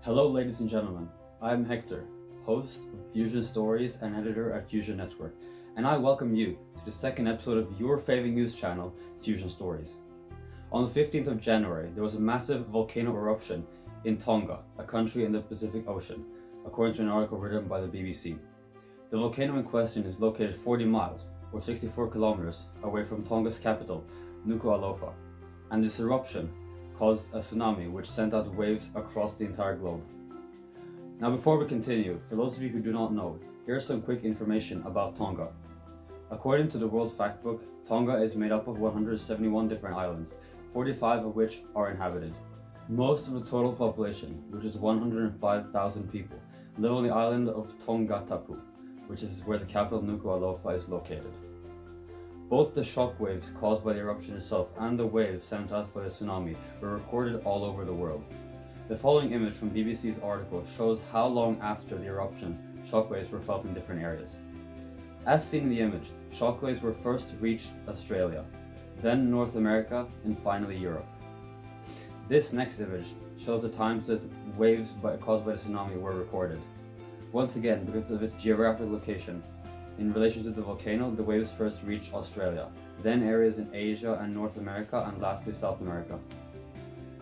Hello ladies and gentlemen, I'm Hector, host of Fusion Stories and editor at Fusion Network, and I welcome you to the second episode of your favorite news channel, Fusion Stories. On the 15th of January, there was a massive volcano eruption in Tonga, a country in the Pacific Ocean, according to an article written by the BBC. The volcano in question is located 40 miles, or 64 kilometers, away from Tonga's capital, Nuku'alofa, and this eruption caused a tsunami which sent out waves across the entire globe. Now before we continue, for those of you who do not know, here's some quick information about Tonga. According to the World Factbook, Tonga is made up of 171 different islands, 45 of which are inhabited. Most of the total population, which is 105,000 people, live on the island of Tongatapu, which is where the capital Nuku'alofa is located. Both the shock waves caused by the eruption itself and the waves sent out by the tsunami were recorded all over the world. The following image from BBC's article shows how long after the eruption shock waves were felt in different areas. As seen in the image, shock waves were first reached Australia, then North America, and finally Europe. This next image shows the times that waves caused by the tsunami were recorded. Once again, because of its geographic location, in relation to the volcano, the waves first reached Australia, then areas in Asia and North America, and lastly South America.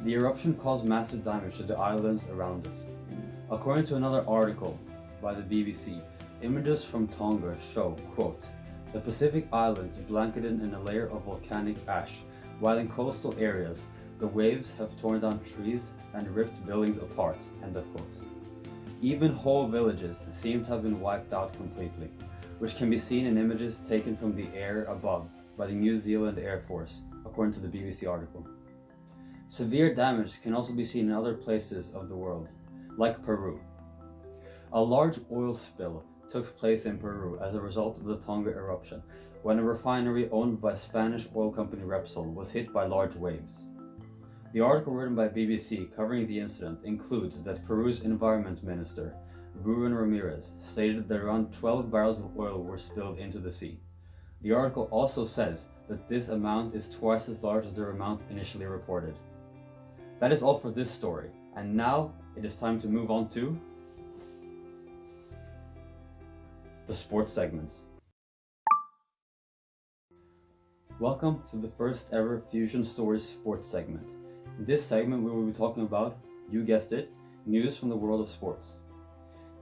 The eruption caused massive damage to the islands around it. According to another article by the BBC, images from Tonga show, quote, the Pacific Islands blanketed in a layer of volcanic ash, while in coastal areas, the waves have torn down trees and ripped buildings apart, end of quote. Even whole villages seem to have been wiped out completely, which can be seen in images taken from the air above by the New Zealand Air Force, according to the BBC article. Severe damage can also be seen in other places of the world, like Peru. A large oil spill took place in Peru as a result of the Tonga eruption, when a refinery owned by Spanish oil company Repsol was hit by large waves. The article written by BBC covering the incident includes that Peru's environment minister, Ruben Ramirez, stated that around 12 barrels of oil were spilled into the sea. The article also says that this amount is twice as large as the amount initially reported. That is all for this story, and now it is time to move on to the sports segment. Welcome to the first ever Fusion Stories sports segment. In this segment we will be talking about, you guessed it, news from the world of sports.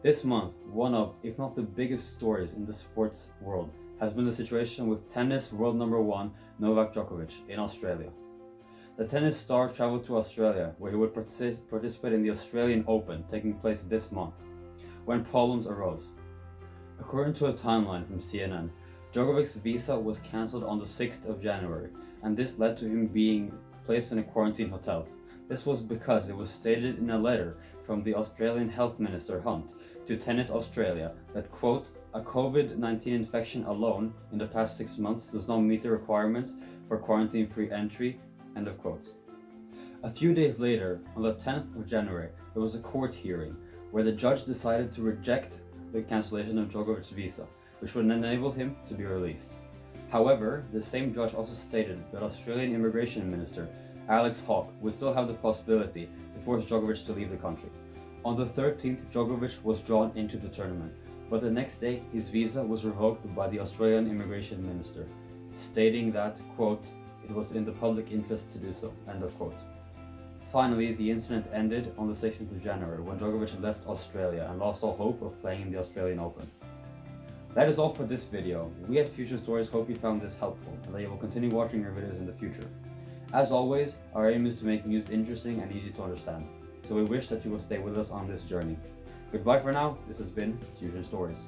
This month, one of, if not the biggest stories in the sports world has been the situation with tennis world number one Novak Djokovic in Australia. The tennis star traveled to Australia where he would participate in the Australian Open taking place this month, when problems arose. According to a timeline from CNN, Djokovic's visa was cancelled on the 6th of January, and this led to him being placed in a quarantine hotel. This was because it was stated in a letter from the Australian Health Minister Hunt to Tennis Australia that, quote, a COVID-19 infection alone in the past 6 months does not meet the requirements for quarantine-free entry, end of quote. A few days later, on the 10th of January, there was a court hearing where the judge decided to reject the cancellation of Djokovic's visa, which would enable him to be released. However, the same judge also stated that Australian Immigration Minister Alex Hawke would still have the possibility to force Djokovic to leave the country. On the 13th, Djokovic was drawn into the tournament, but the next day his visa was revoked by the Australian Immigration Minister, stating that, quote, it was in the public interest to do so, end of quote. Finally, the incident ended on the 16th of January when Djokovic left Australia and lost all hope of playing in the Australian Open. That is all for this video. We at Future Stories hope you found this helpful and that you will continue watching our videos in the future. As always, our aim is to make news interesting and easy to understand, so we wish that you will stay with us on this journey. Goodbye for now, this has been Fusion Stories.